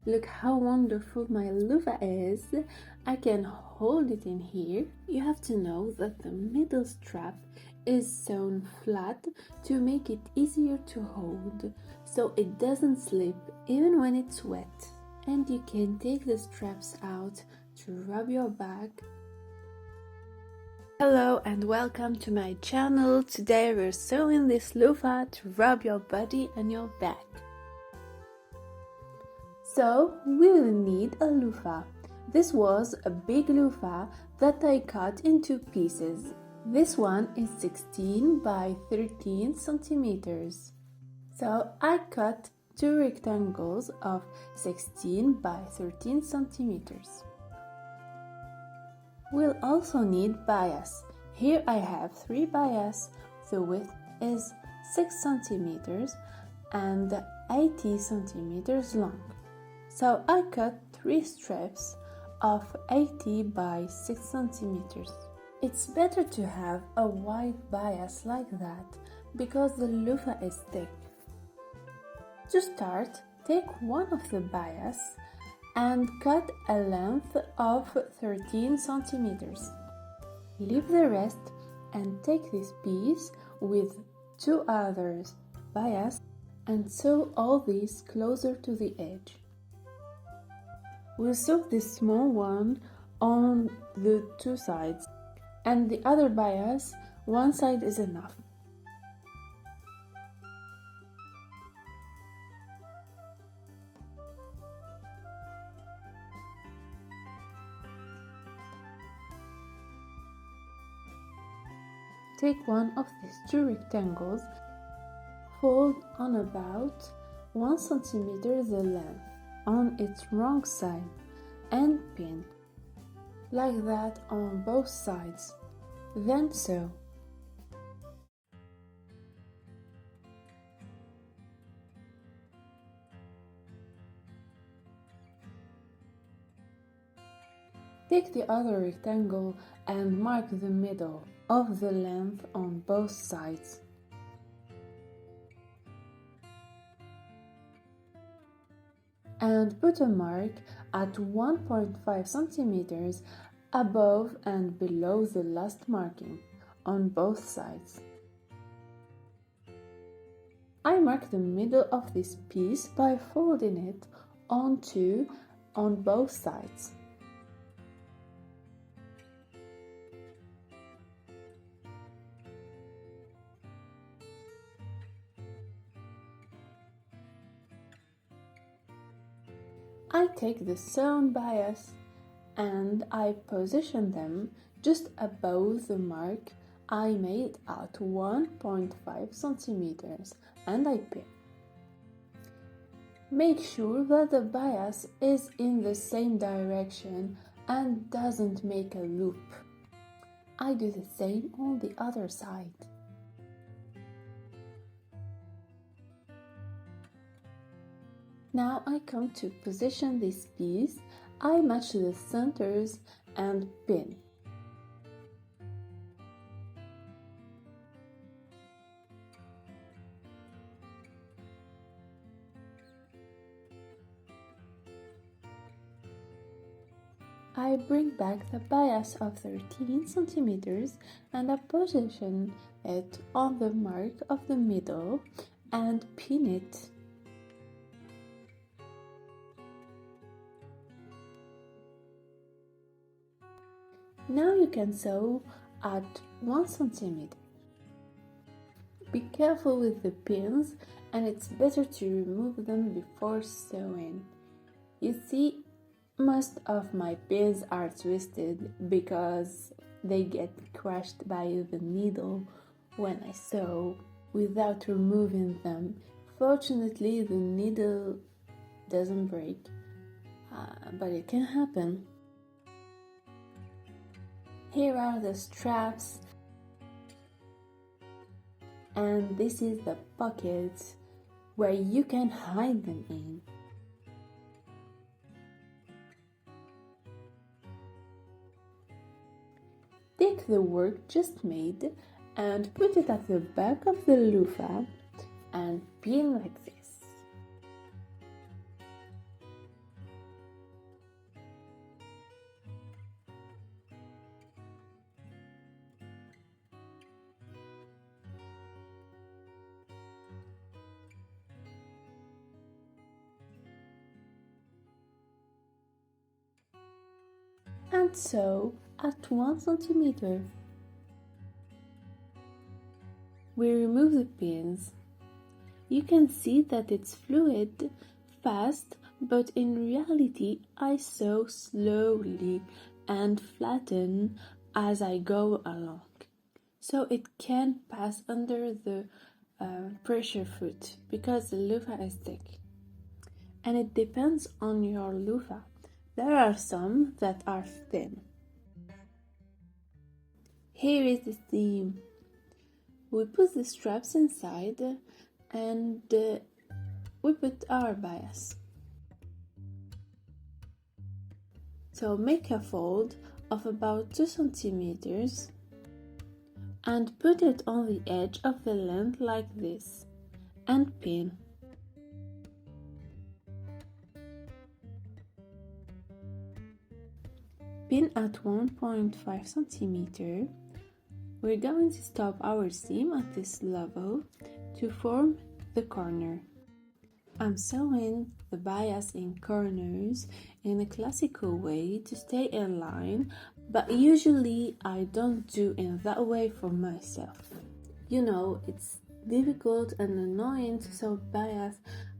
Look how wonderful my loofah is. I can hold it in here. You have to know that the middle strap is sewn flat to make it easier to hold, so it doesn't slip even when it's wet. And you can take the straps out to rub your back. Hello and welcome to my channel. Today we're sewing this loofah to rub your body and your back. So we will need a loofah. This was a big loofah that I cut into pieces. This one is 16 by 13 centimeters. So I cut two rectangles of 16 by 13 centimeters. We'll also need bias. Here I have 3 bias. The width is 6 centimeters and 80 centimeters long. So I cut 3 strips of 80 by 6 centimeters. It's better to have a wide bias like that because the loofah is thick. To start, take one of the bias and cut a length of 13 centimeters. Leave the rest and take this piece with 2 others bias and sew all these closer to the edge. We'll sew this small one on the 2 sides, and the other bias, one side is enough. Take one of these 2 rectangles, fold on about 1 centimeter the length on its wrong side and pin, like that on both sides, then sew. Take the other rectangle and mark the middle of the length on both sides. And put a mark at 1.5 centimeters above and below the last marking on both sides. I mark the middle of this piece by folding it on both sides. I take the sewn bias and I position them just above the mark I made at 1.5 centimeters and I pin. Make sure that the bias is in the same direction and doesn't make a loop. I do the same on the other side. Now I come to position this piece. I match the centers and pin. I bring back the bias of 13 centimeters and I position it on the mark of the middle and pin it. Now you can sew at 1 centimeter. Be careful with the pins and it's better to remove them before sewing. You see, most of my pins are twisted because they get crushed by the needle when I sew without removing them. Fortunately, the needle doesn't break, but it can happen. Here are the straps, and this is the pocket where you can hide them in. Take the work just made and put it at the back of the loofah and pin like this. and sew at 1 centimeter. We remove the pins. You can see that it's fluid, fast, but in reality I sew slowly and flatten as I go along, so it can pass under the pressure foot because the loofah is thick. And it depends on your loofah. There are some that are thin. Here is the seam. We put the straps inside and we put our bias. So make a fold of about 2 centimeters and put it on the edge of the length like this and pin. Pin at 1.5 centimeter. We're going to stop our seam at this level to form the corner. I'm sewing the bias in corners in a classical way to stay in line, but usually I don't do in that way for myself. You know, it's difficult and annoying to sew bias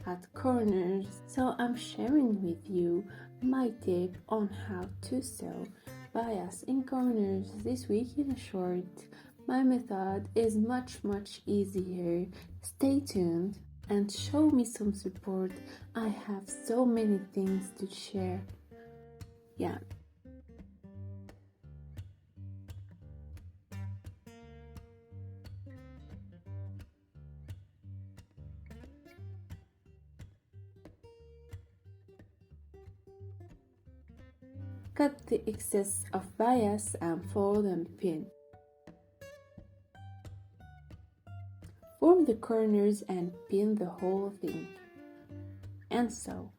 at corners, so I'm sharing with you my tip on how to sew bias in corners this week in a short. My method is much easier. Stay tuned and show me some support. I have so many things to share. Yeah. Cut the excess of bias and fold and pin. Form the corners and pin the whole thing. And sew.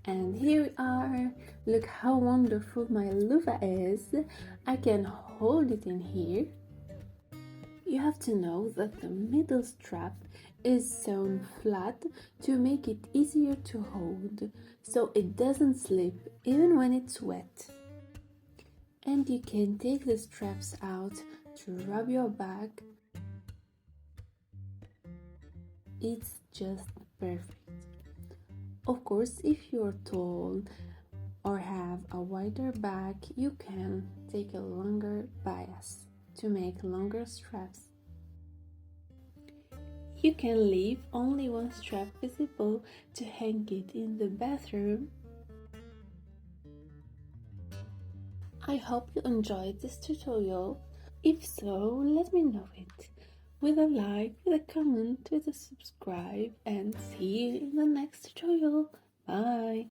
And here we are. Look how wonderful my loofah is. I can hold it in here. You have to know that the middle strap is sewn flat to make it easier to hold, so it doesn't slip even when it's wet. And you can take the straps out to rub your back. It's just perfect. Of course, if you're tall or have a wider back, you can take a longer bias to make longer straps. You can leave only one strap visible to hang it in the bathroom. I hope you enjoyed this tutorial. If so, let me know it with a like, with a comment, with a subscribe, and see you in the next tutorial. Bye!